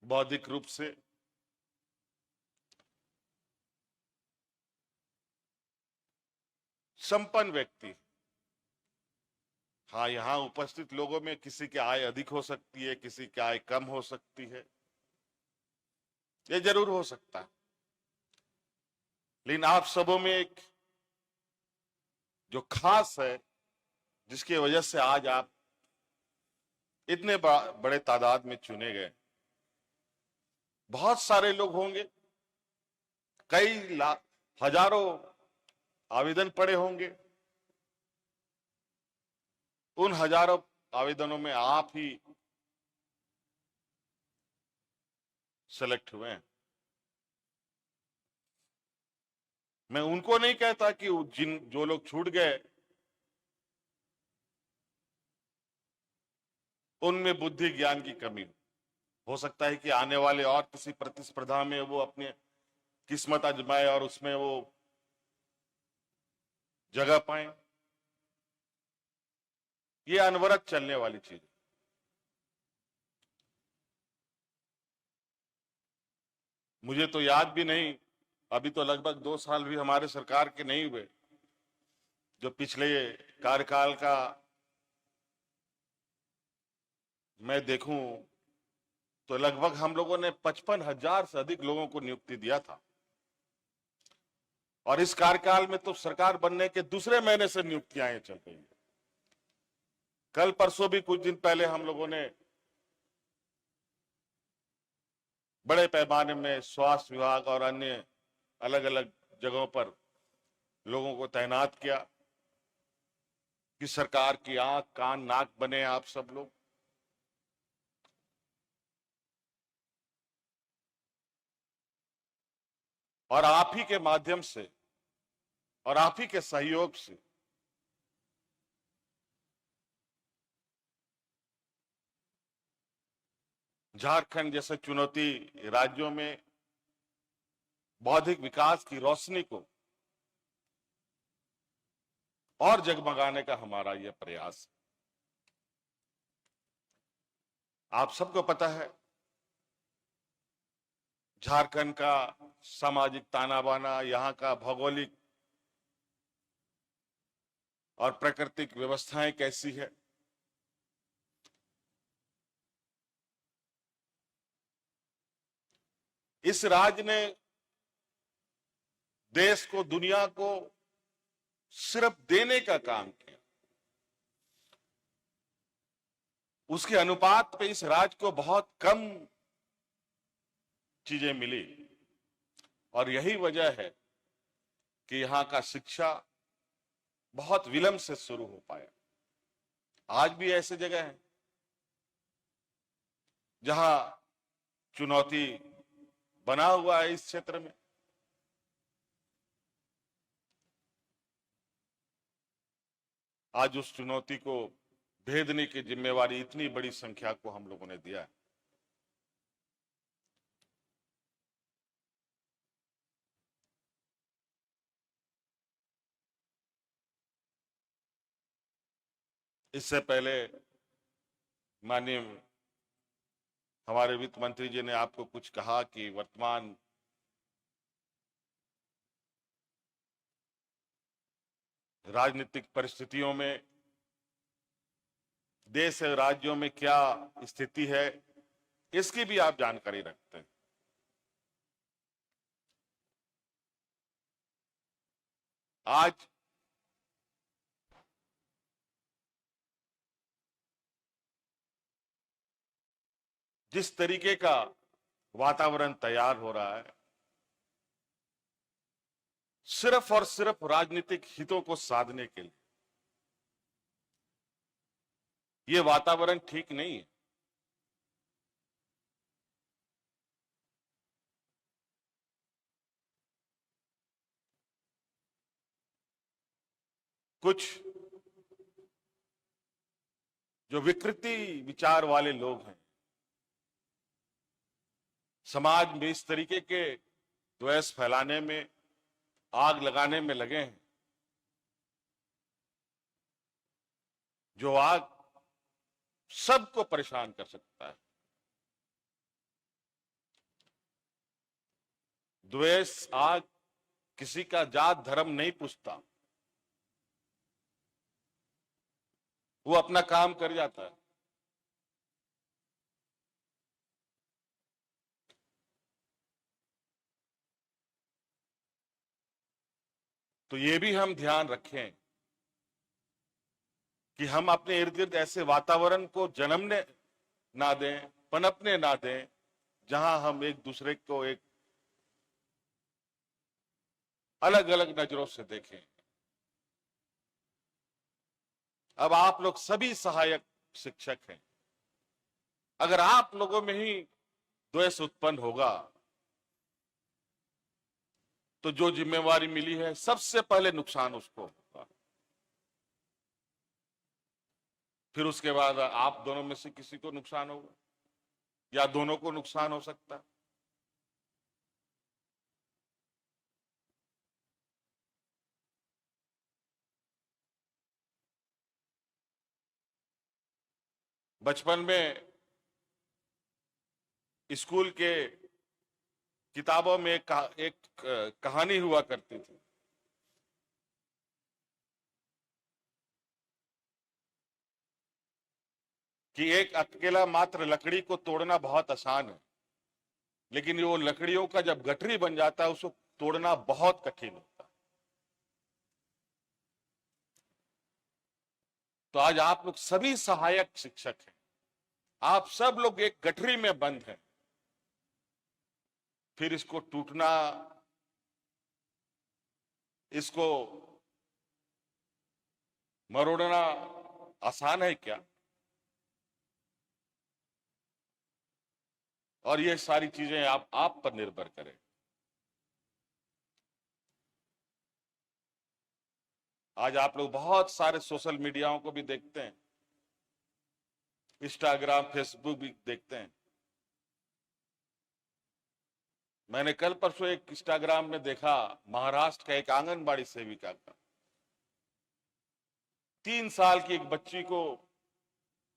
बौद्धिक रूप से संपन्न व्यक्ति। हाँ, यहां उपस्थित लोगों में किसी की आय अधिक हो सकती है, किसी की आय कम हो सकती है, ये जरूर हो सकता है, लेकिन आप सबों में एक जो खास है, जिसकी वजह से आज आप इतने बड़े तादाद में चुने गए। बहुत सारे लोग होंगे, कई लाख, हजारों आवेदन पड़े होंगे, उन हजारों आवेदनों में आप ही सेलेक्ट हुए हैं। मैं उनको नहीं कहता कि जो लोग छूट गए उनमें बुद्धि ज्ञान की कमी हो सकता है कि आने वाले और किसी प्रतिस्पर्धा में वो अपने किस्मत आजमाए और उसमें वो जगह पाए। ये अनवरत चलने वाली चीज। मुझे तो याद भी नहीं, अभी तो लगभग 2 साल भी हमारे सरकार के नहीं हुए, जो पिछले कार्यकाल का मैं देखूं तो लगभग हम लोगों ने 55,000 से अधिक लोगों को नियुक्ति दिया था। और इस कार्यकाल में तो सरकार बनने के दूसरे महीने से नियुक्तियां चल रही हैं। कल परसों भी कुछ दिन पहले हम लोगों ने बड़े पैमाने में स्वास्थ्य विभाग और अन्य अलग अलग जगहों पर लोगों को तैनात किया कि सरकार की आंख कान नाक बने आप सब लोग। और आप ही के माध्यम से और आप ही के सहयोग से झारखंड जैसे चुनौती राज्यों में बौद्धिक विकास की रोशनी को और जगमगाने का हमारा यह प्रयास है। आप सबको पता है झारखंड का सामाजिक ताना बाना, यहाँ का भौगोलिक और प्राकृतिक व्यवस्थाएं कैसी है। इस राज्य ने देश को, दुनिया को सिर्फ देने का काम किया। उसके अनुपात पे इस राज्य को बहुत कम चीजें मिली और यही वजह है कि यहां का शिक्षा बहुत विलंब से शुरू हो पाया। आज भी ऐसी जगह है जहां चुनौती बना हुआ है इस क्षेत्र में। आज उस चुनौती को भेदने की जिम्मेवारी इतनी बड़ी संख्या को हम लोगों ने दिया है। इससे पहले माननीय हमारे वित्त मंत्री जी ने आपको कुछ कहा कि वर्तमान राजनीतिक परिस्थितियों में देश और राज्यों में क्या स्थिति है, इसकी भी आप जानकारी रखते हैं। आज जिस तरीके का वातावरण तैयार हो रहा है, सिर्फ और सिर्फ राजनीतिक हितों को साधने के लिए, ये वातावरण ठीक नहीं है। कुछ जो विकृति विचार वाले लोग हैं, समाज में इस तरीके के द्वेष फैलाने में, आग लगाने में लगे हैं, जो आग सबको परेशान कर सकता है। द्वेष आग किसी का जात धर्म नहीं पूछता, वो अपना काम कर जाता है। तो ये भी हम ध्यान रखें कि हम अपने इर्द गिर्द ऐसे वातावरण को जन्मने ना दें, पनपने ना दें, जहां हम एक दूसरे को एक अलग अलग नजरों से देखें। अब आप लोग सभी सहायक शिक्षक हैं। अगर आप लोगों में ही द्वेष उत्पन्न होगा तो जो जिम्मेवारी मिली है, सबसे पहले नुकसान उसको होगा। फिर उसके बाद आप दोनों में से किसी को नुकसान होगा या दोनों को नुकसान हो सकता है। बचपन में स्कूल के किताबों में एक कहानी हुआ करती थी कि एक अकेला मात्र लकड़ी को तोड़ना बहुत आसान है, लेकिन वो लकड़ियों का जब गठरी बन जाता है उसको तोड़ना बहुत कठिन होता है। तो आज आप लोग सभी सहायक शिक्षक हैं, आप सब लोग एक गठरी में बंद हैं, फिर इसको टूटना, इसको मरोड़ना आसान है क्या? और ये सारी चीजें आप पर निर्भर करें। आज आप लोग बहुत सारे सोशल मीडियाओं को भी देखते हैं, इंस्टाग्राम फेसबुक भी देखते हैं। मैंने कल परसों एक इंस्टाग्राम में देखा, महाराष्ट्र का एक आंगनबाड़ी सेविका का 3 साल की एक बच्ची को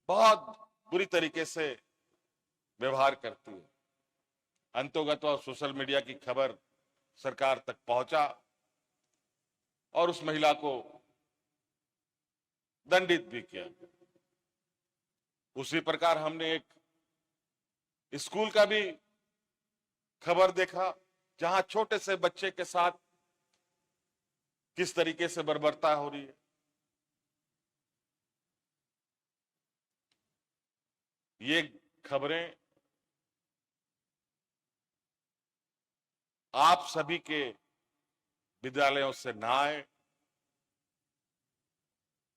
बहुत बुरी तरीके से व्यवहार करती है। अंतोगत सोशल मीडिया की खबर सरकार तक पहुंचा और उस महिला को दंडित भी किया। उसी प्रकार हमने एक स्कूल का भी खबर देखा, जहां छोटे से बच्चे के साथ किस तरीके से बर्बरता हो रही है। ये खबरें आप सभी के विद्यालयों से ना आए।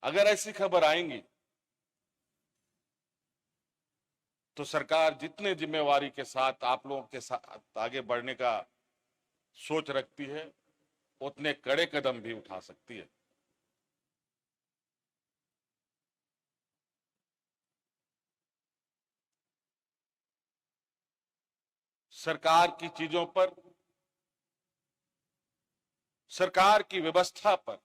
अगर ऐसी खबर आएंगी तो सरकार जितने जिम्मेवारी के साथ आप लोगों के साथ आगे बढ़ने का सोच रखती है, उतने कड़े कदम भी उठा सकती है। सरकार की चीजों पर, सरकार की व्यवस्था पर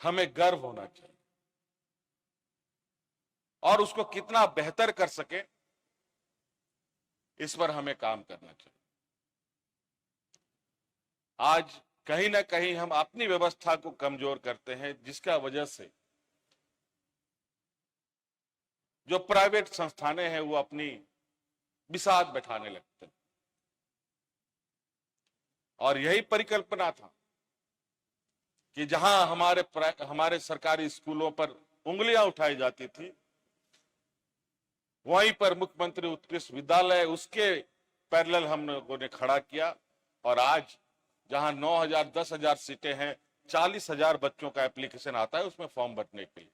हमें गर्व होना चाहिए और उसको कितना बेहतर कर सके इस पर हमें काम करना चाहिए। आज कहीं ना कहीं हम अपनी व्यवस्था को कमजोर करते हैं, जिसका वजह से जो प्राइवेट संस्थानें हैं वो अपनी बिसात बैठाने लगते हैं। और यही परिकल्पना था कि जहां हमारे सरकारी स्कूलों पर उंगलियां उठाई जाती थी, वहीं पर मुख्यमंत्री उत्कृष्ट विद्यालय उसके पैरेलल हम लोगों ने खड़ा किया। और आज जहां 9,000 10,000 सीटें हैं, 40,000 बच्चों का एप्लीकेशन आता है उसमें फॉर्म भरने के लिए।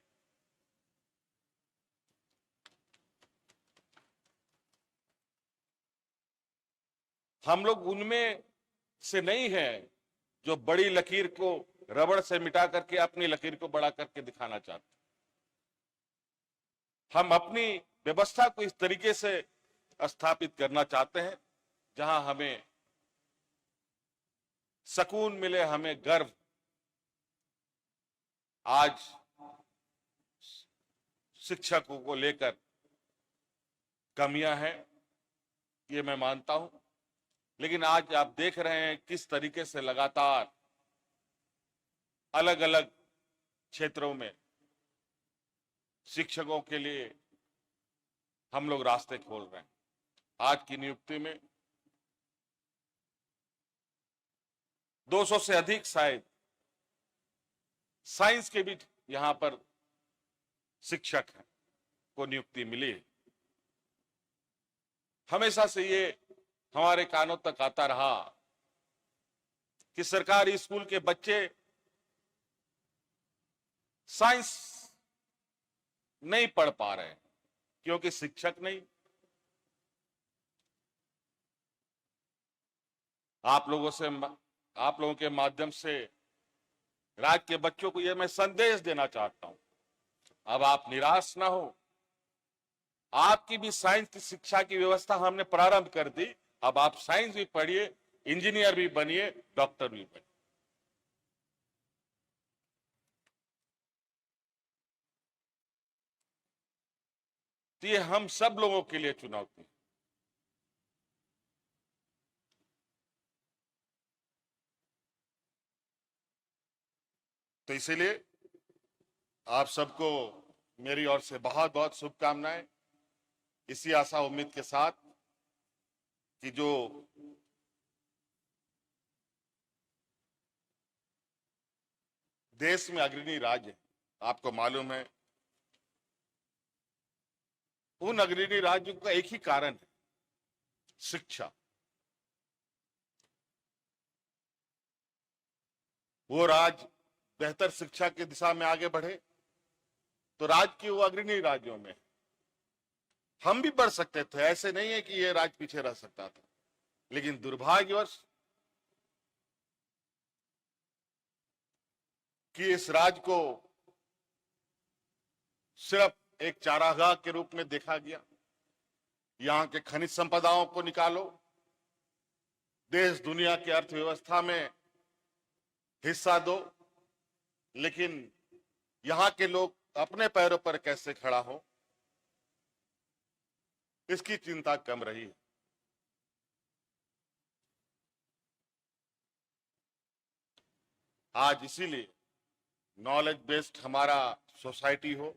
हम लोग उनमें से नहीं है जो बड़ी लकीर को रबड़ से मिटा करके अपनी लकीर को बड़ा करके दिखाना चाहते। हम अपनी व्यवस्था को इस तरीके से स्थापित करना चाहते हैं जहां हमें सुकून मिले, हमें गर्व। आज शिक्षकों को लेकर कमियां हैं, ये मैं मानता हूं, लेकिन आज आप देख रहे हैं किस तरीके से लगातार अलग अलग क्षेत्रों में शिक्षकों के लिए हम लोग रास्ते खोल रहे हैं। आज की नियुक्ति में 200 से अधिक शायद साइंस के भी यहां पर शिक्षक हैं को नियुक्ति मिली है। हमेशा से ये हमारे कानों तक आता रहा कि सरकारी स्कूल के बच्चे साइंस नहीं पढ़ पा रहे हैं क्योंकि शिक्षक नहीं। आप लोगों के माध्यम से राज्य के बच्चों को यह मैं संदेश देना चाहता हूं, अब आप निराश ना हो। आपकी भी साइंस की शिक्षा की व्यवस्था हमने प्रारंभ कर दी। अब आप साइंस भी पढ़िए, इंजीनियर भी बनिए, डॉक्टर भी बनिए। तो ये हम सब लोगों के लिए चुनौती है। तो इसीलिए आप सबको मेरी ओर से बहुत बहुत शुभकामनाएं। इसी आशा उम्मीद के साथ कि जो देश में अग्रणी राज्य है, आपको मालूम है, उन अग्रणी राज्यों का एक ही कारण है, शिक्षा। वो राज्य बेहतर शिक्षा की दिशा में आगे बढ़े तो राज्य के वो अग्रणी राज्यों में हम भी बढ़ सकते थे। ऐसे नहीं है कि ये राज्य पीछे रह सकता था, लेकिन दुर्भाग्यवश कि इस राज्य को सिर्फ एक चारागाह के रूप में देखा गया। यहां के खनिज संपदाओं को निकालो, देश दुनिया की अर्थव्यवस्था में हिस्सा दो, लेकिन यहां के लोग अपने पैरों पर कैसे खड़ा हो, इसकी चिंता कम रही है। आज इसीलिए नॉलेज बेस्ड हमारा सोसाइटी हो,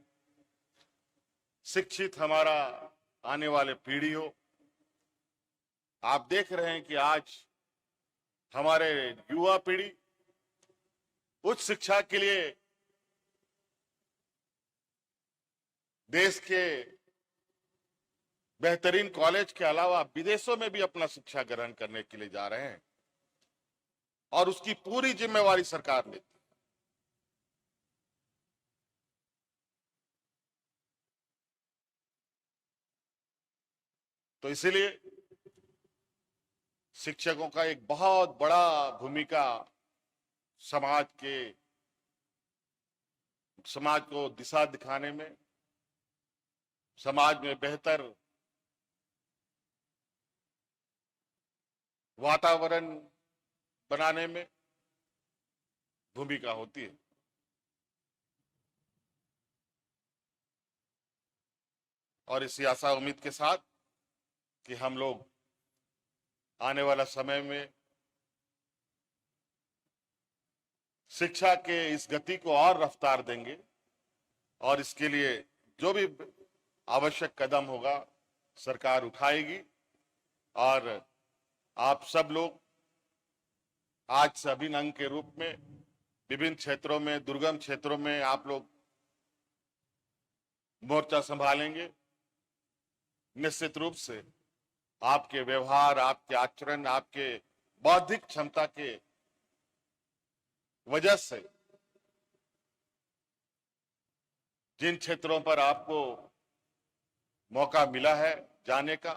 शिक्षित हमारा आने वाले पीढ़ी हो। आप देख रहे हैं कि आज हमारे युवा पीढ़ी उच्च शिक्षा के लिए देश के बेहतरीन कॉलेज के अलावा विदेशों में भी अपना शिक्षा ग्रहण करने के लिए जा रहे हैं, और उसकी पूरी जिम्मेवारी सरकार लेती है। तो इसलिए शिक्षकों का एक बहुत बड़ा भूमिका समाज को दिशा दिखाने में, समाज में बेहतर वातावरण बनाने में भूमिका होती है। और इसी आशा उम्मीद के साथ कि हम लोग आने वाला समय में शिक्षा के इस गति को और रफ्तार देंगे, और इसके लिए जो भी आवश्यक कदम होगा सरकार उठाएगी। और आप सब लोग आज से अभिन्न अंग के रूप में विभिन्न क्षेत्रों में, दुर्गम क्षेत्रों में आप लोग मोर्चा संभालेंगे। निश्चित रूप से आपके व्यवहार, आपके आचरण, आपके बौद्धिक क्षमता के वजह से जिन क्षेत्रों पर आपको मौका मिला है जाने का,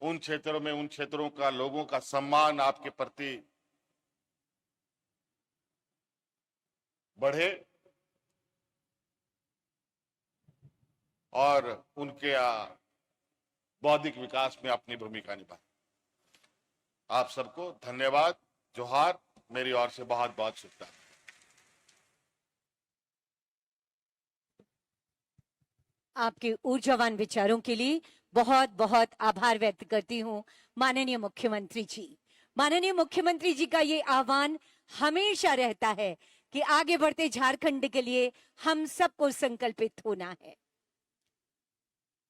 उन क्षेत्रों का लोगों का सम्मान आपके प्रति बढ़े और उनके बौद्धिक विकास में अपनी भूमिका निभाए। आप सबको धन्यवाद, जोहार, मेरी ओर से बहुत बहुत शुभकामनाएं। आपके ऊर्जावान विचारों के लिए बहुत बहुत आभार व्यक्त करती हूं माननीय मुख्यमंत्री जी। माननीय मुख्यमंत्री जी का ये आह्वान हमेशा रहता है कि आगे बढ़ते झारखंड के लिए हम सबको संकल्पित होना है,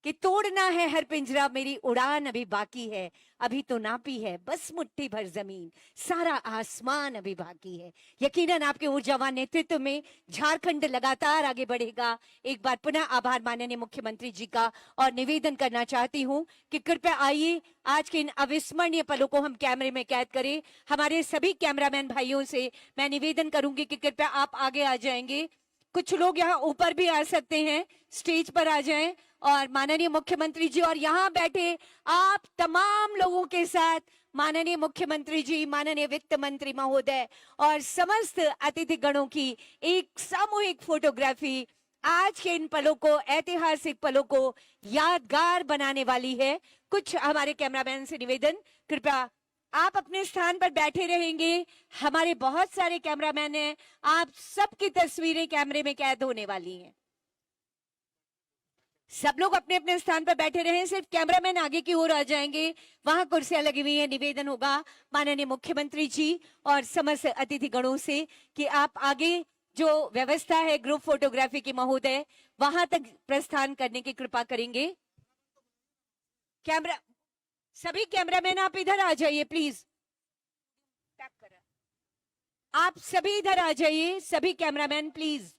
कि तोड़ना है हर पिंजरा, मेरी उड़ान अभी बाकी है, अभी तो नापी है बस मुट्ठी भर जमीन, सारा आसमान अभी बाकी है। यकीनन आपके ऊर्जावान नेतृत्व में झारखंड लगातार आगे बढ़ेगा। एक बार पुनः आभार माननीय मुख्यमंत्री जी का, और निवेदन करना चाहती हूं कि कृपया आइए आज के इन अविस्मरणीय पलों को हम कैमरे में कैद करें। हमारे सभी कैमरामैन भाइयों से मैं निवेदन करूंगी कि कृपया आप आगे आ जाएंगे। कुछ लोग यहाँ ऊपर भी आ सकते हैं, स्टेज पर आ जाएं, और माननीय मुख्यमंत्री जी और यहाँ बैठे आप तमाम लोगों के साथ माननीय मुख्यमंत्री जी, माननीय वित्त मंत्री महोदय और समस्त अतिथि गणों की एक सामूहिक फोटोग्राफी आज के इन पलों को, ऐतिहासिक पलों को यादगार बनाने वाली है। कुछ हमारे कैमरामैन से निवेदन, कृपया आप अपने स्थान पर बैठे रहेंगे। हमारे बहुत सारे कैमरामैन हैं, आप सबकी तस्वीरें कैमरे में कैद होने वाली हैं। सब लोग अपने अपने स्थान पर बैठे रहें, सिर्फ कैमरामैन आगे की ओर आ जाएंगे, वहां कुर्सियां लगी हुई हैं। निवेदन होगा माननीय मुख्यमंत्री जी और समस्त अतिथि गणों से कि आप आगे जो व्यवस्था है ग्रुप फोटोग्राफी की महोदय वहां तक प्रस्थान करने की कृपा करेंगे। कैमरा, सभी कैमरामैन आप इधर आ जाइए प्लीज। आप सभी इधर आ जाइए, सभी कैमरामैन प्लीज।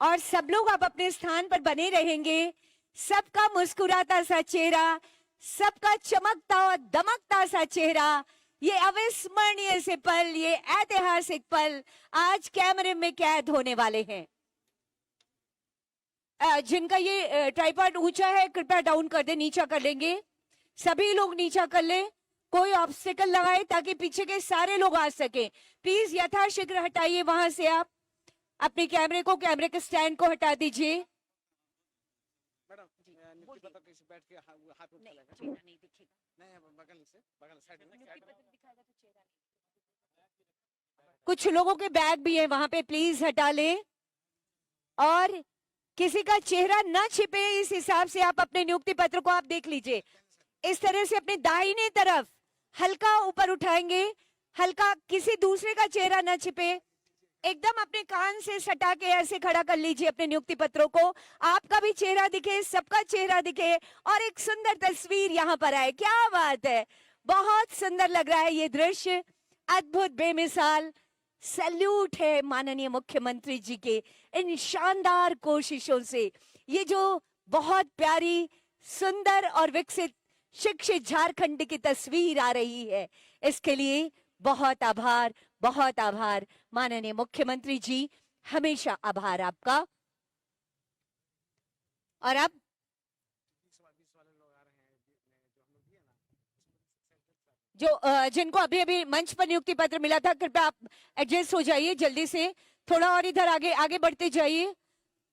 और सब लोग आप अपने स्थान पर बने रहेंगे। सबका मुस्कुराता सा चेहरा, सबका चमकता और दमकता सा चेहरा, ये अविस्मरणीय से पल, ये ऐतिहासिक पल आज कैमरे में कैद होने वाले हैं। जिनका ये ट्राइपॉड ऊंचा है कृपया डाउन कर दे, नीचा कर लेंगे। सभी लोग नीचा कर ले, कोई ऑब्स्टिकल लगाए ताकि पीछे के सारे लोग आ सके। प्लीज यथाशीघ्र हटाइए वहां से आप अपने कैमरे को, कैमरे के स्टैंड को हटा दीजिए। कुछ लोगों के बैग भी है वहां पे, प्लीज हटा ले। और किसी का चेहरा ना छिपे इस हिसाब से आप अपने नियुक्ति पत्र को आप देख लीजिए। इस तरह से अपने दाहिने तरफ हल्का ऊपर उठाएंगे, हल्का, किसी दूसरे का चेहरा ना छिपे। एकदम अपने कान से सटा के ऐसे खड़ा कर लीजिए अपने नियुक्ति पत्रों को, आपका भी चेहरा दिखे, सबका चेहरा दिखे और एक सुंदर तस्वीर यहाँ पर आए। क्या बात है, बहुत सुंदर लग रहा है ये दृश्य, अद्भुत, बेमिसाल। सैल्यूट है माननीय मुख्यमंत्री जी के इन शानदार कोशिशों से। ये जो बहुत प्यारी, सुंदर और विकसित शिक्षित झारखंड की तस्वीर आ रही है, इसके लिए बहुत आभार, बहुत आभार माननीय मुख्यमंत्री जी, हमेशा आभार आपका। और अब जो जिनको अभी अभी मंच पर नियुक्ति पत्र मिला था, कृपया आप एडजस्ट हो जाइए जल्दी से, थोड़ा और इधर आगे आगे बढ़ते जाइए।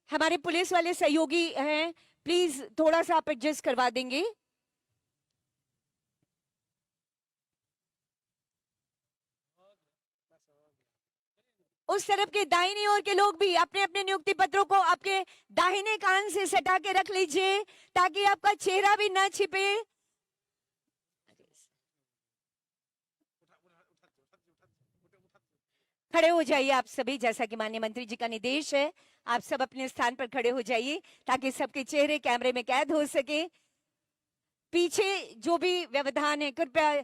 हमारे पुलिस वाले सहयोगी हैं, प्लीज थोड़ा सा आप एडजस्ट करवा देंगे। उस तरफ के दाहिनी ओर के लोग भी अपने अपने नियुक्ति पत्रों को आपके दाहिने कान से सटा के रख लीजिए ताकि आपका चेहरा भी ना छिपे। खड़े हो जाइए आप सभी, जैसा कि माननीय मंत्री जी का निर्देश है, आप सब अपने स्थान पर खड़े हो जाइए ताकि सबके चेहरे कैमरे में कैद हो सके। पीछे जो भी व्यवधान है कृपया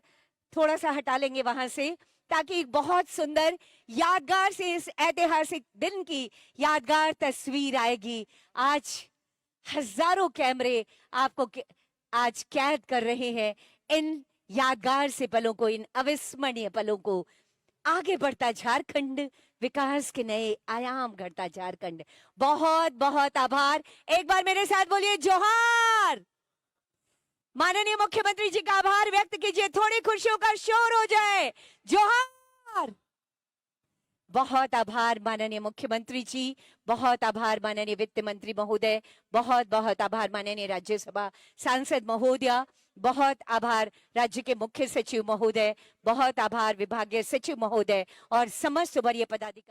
थोड़ा सा हटा लेंगे वहां से, ताकि एक बहुत सुंदर यादगार से इस ऐतिहासिक दिन की यादगार तस्वीर आएगी। आज हजारों कैमरे आपको आज कैद कर रहे हैं इन यादगार से पलों को, इन अविस्मरणीय पलों को। आगे बढ़ता झारखंड, विकास के नए आयाम गढ़ता झारखंड। बहुत बहुत आभार। एक बार मेरे साथ बोलिए जोहार। माननीय मुख्यमंत्री जी का आभार व्यक्त कीजिए, थोड़ी खुशियों का शोर हो जाए। जोहार। बहुत आभार माननीय मुख्यमंत्री जी, बहुत आभार माननीय वित्त मंत्री महोदय, बहुत बहुत आभार माननीय राज्यसभा सांसद महोदया, बहुत आभार राज्य के मुख्य सचिव महोदय, बहुत आभार विभागीय सचिव महोदय और समस्त वरीय पदाधिकारी।